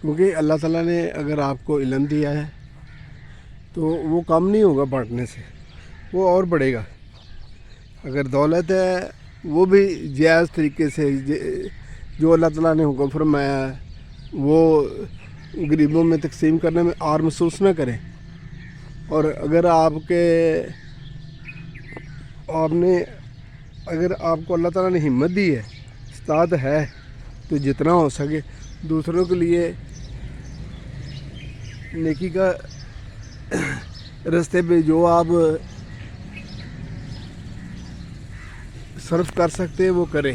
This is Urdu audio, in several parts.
کیونکہ اللہ تعالیٰ نے اگر آپ کو علم دیا ہے تو وہ کم نہیں ہوگا بانٹنے سے، وہ اور بڑھے گا۔ اگر دولت ہے وہ بھی جائز طریقے سے جو اللہ تعالیٰ نے حکم فرمایا ہے وہ غریبوں میں تقسیم کرنے میں آر محسوس نہ کریں۔ اور اگر اگر آپ کو اللہ تعالیٰ نے ہمت دی ہے، استعداد ہے، تو جتنا ہو سکے دوسروں کے لیے نیکی کا راستے پہ جو آپ صرف کر سکتے ہیں وہ کریں۔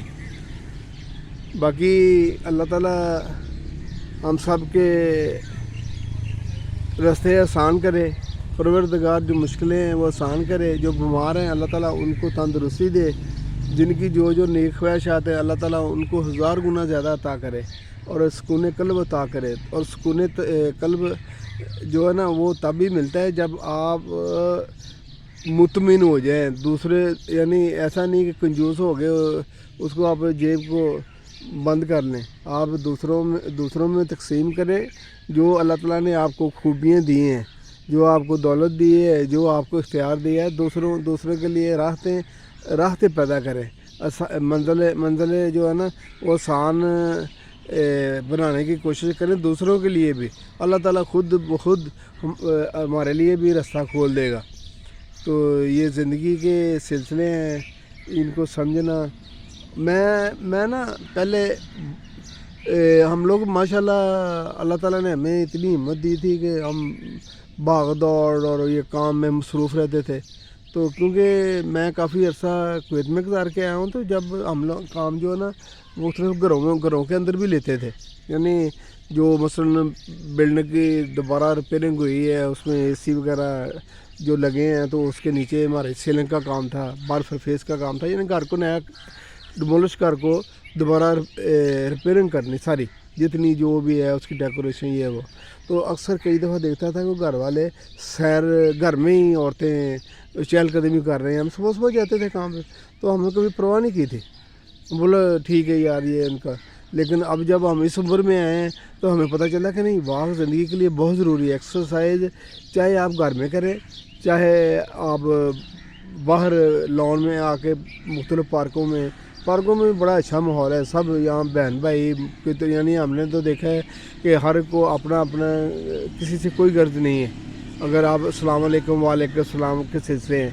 باقی اللہ تعالیٰ ہم سب کے راستے آسان کرے، پروردگار جو مشکلیں ہیں وہ آسان کرے، جو بیمار ہیں اللہ تعالیٰ ان کو تندرستی دے، جن کی جو نیک خواہشات ہیں اللہ تعالیٰ ان کو 1000 گنا زیادہ عطا کرے اور سکون قلب عطا کرے۔ اور سکون قلب جو ہے نا وہ تب ہی ملتا ہے جب آپ مطمئن ہو جائیں دوسرے، یعنی ایسا نہیں کہ کنجوس ہو گئے اس کو آپ جیب کو بند کر لیں، آپ دوسروں میں تقسیم کریں۔ جو اللہ تعالیٰ نے آپ کو خوبیاں دی ہیں، جو آپ کو دولت دی ہے، جو آپ کو اختیار دیا ہے، دوسروں کے لیے راحتیں پیدا کریں، منزلیں جو ہے نا وہ آسان بنانے کی کوشش کریں دوسروں کے لیے بھی۔ اللہ تعالیٰ خود بخود ہمارے لیے بھی راستہ کھول دے گا۔ تو یہ زندگی کے سلسلے ہیں، ان کو سمجھنا۔ میں نا پہلے ہم لوگ ماشاءاللہ اللہ تعالیٰ نے ہمیں اتنی ہمت دی تھی کہ ہم بھاگ دوڑ اور یہ کام میں مصروف رہتے تھے۔ تو کیونکہ میں کافی عرصہ کویت میں گزار کے آیا ہوں، تو جب ہم لوگ کام جو ہے نا مختلف گھروں کے اندر بھی لیتے تھے، یعنی جو مثلاً بلڈنگ کی دوبارہ ریپیئرنگ ہوئی ہے، اس میں اے سی وغیرہ جو لگے ہیں تو اس کے نیچے ہمارے سیلنگ کا کام تھا، بار سرفیس کا کام تھا، یعنی گھر کو نیا ڈیمولش کر کو دوبارہ ریپیئرنگ کرنی ساری، جتنی جو بھی ہے اس کی ڈیکوریشن یہ وہ۔ تو اکثر کئی دفعہ دیکھتا تھا کہ گھر والے گھر میں ہی عورتیں چہل قدمی کر رہے ہیں، ہم صبح جاتے تھے کام پہ، تو ہم نے کبھی پرواہ نہیں کی تھی، بولا ٹھیک ہے یار یہ ان کا۔ لیکن اب جب ہم اس عمر میں آئے ہیں تو ہمیں پتہ چلا کہ نہیں، واقع زندگی کے لیے بہت ضروری ہے ایکسرسائز، چاہے آپ گھر میں کریں، چاہے آپ باہر لان میں آ کے مختلف پارکوں میں بھی بڑا اچھا ماحول ہے، سب یہاں بہن بھائی، یعنی ہم نے تو دیکھا ہے کہ ہر کو اپنا کسی سے کوئی غرض نہیں ہے۔ اگر آپ السلام علیکم وعلیکم السلام کے سلسلے ہیں،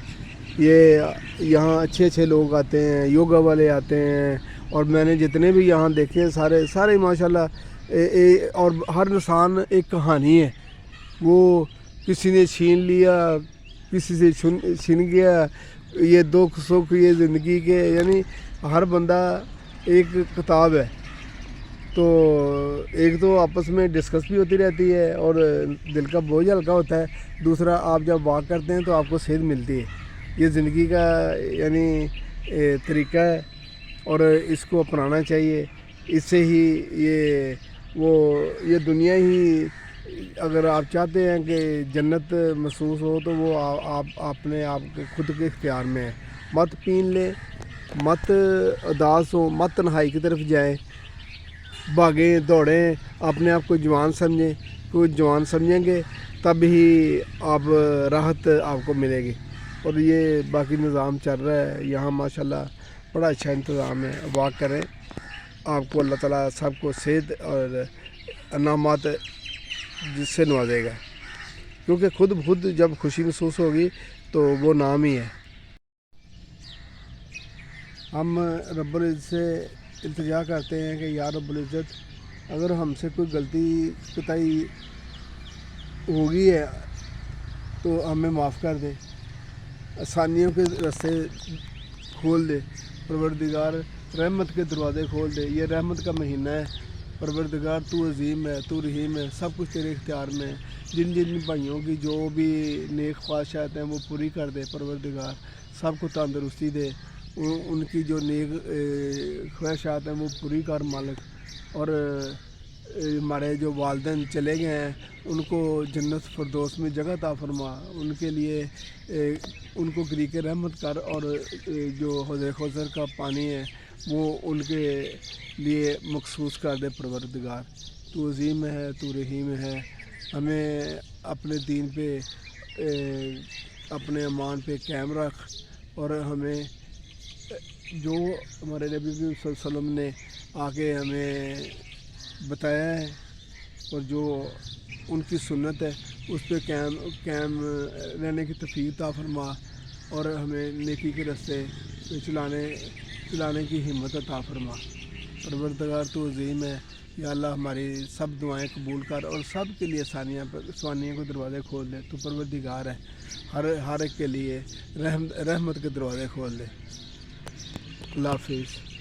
یہ یہاں اچھے لوگ آتے ہیں، یوگا والے آتے ہیں، اور میں نے جتنے بھی یہاں دیکھے سارے ماشاءاللہ، اور ہر انسان ایک کہانی ہے، وہ کسی نے چھین لیا، کسی سے چھن گیا، یہ دکھ سکھ یہ زندگی کے، یعنی ہر بندہ ایک کتاب ہے۔ تو ایک تو آپس میں ڈسکس بھی ہوتی رہتی ہے اور دل کا بوجھ ہلکا ہوتا ہے، دوسرا آپ جب واک کرتے ہیں تو آپ کو صحت ملتی ہے۔ یہ زندگی کا یعنی طریقہ ہے اور اس کو اپنانا چاہیے، اس سے ہی یہ دنیا ہی، اگر آپ چاہتے ہیں کہ جنت محسوس ہو تو وہ اپنے آپ کے خود کے اختیار میں ہے۔ مت پین لیں، مت اداس ہو، مت تنہائی کی طرف جائیں، بھاگیں دوڑیں، اپنے آپ کو جوان سمجھیں، کیونکہ جوان سمجھیں گے تب ہی آپ راحت آپ کو ملے گی۔ اور یہ باقی نظام چل رہا ہے یہاں ماشاءاللہ، بڑا اچھا انتظام ہے، واک کریں، آپ کو اللہ تعالیٰ سب کو صحت اور انعامات جس سے نوازے گا، کیونکہ خود بخود جب خوشی محسوس ہوگی تو وہ نام ہی ہے۔ ہم رب العزت سے التجا کرتے ہیں کہ یا رب العزت، اگر ہم سے کوئی غلطی کوتاہی ہوگی ہے تو ہمیں معاف کر دے، آسانیوں کے راستے کھول دے، پروردگار رحمت کے دروازے کھول دے۔ یہ رحمت کا مہینہ ہے، پروردگار تو عظیم ہے، تو رحیم ہے، سب کچھ تیرے اختیار میں ہے۔ جن بھائیوں کی جو بھی نیک خواہشات ہیں وہ پوری کر دے پروردگار، سب کو تندرستی دے، ان کی جو نیک خواہشات ہیں وہ پوری کر مالک۔ اور ہمارے جو والدین چلے گئے ہیں ان کو جنت فردوس میں جگہ عطا فرما، ان کے لیے ان کو گریق رحمت کر، اور جو حوض کوثر کا پانی ہے وہ ان کے لیے مخصوص کر دے پروردگار۔ تو عظیم ہے، تو رحیم ہے. ہمیں اپنے دین پہ اپنے ایمان پہ قائم رکھ، اور ہمیں جو ہمارے نبی صلی اللہ علیہ وسلم نے آگے ہمیں بتایا ہے اور جو ان کی سنت ہے اس پہ قائم رہنے کی توفیق عطا فرما، اور ہمیں نیکی کے راستے پہ چلانے کی ہمت عطا فرما. پروردگار تو عظیم ہے. یا اللہ ہماری سب دعائیں قبول کر اور سب کے لیے آسانیوں کے دروازے کھول دے. تو پروردگار ہے، ہر ایک کے لیے رحمت کے دروازے کھول دے. اللہ حافظ.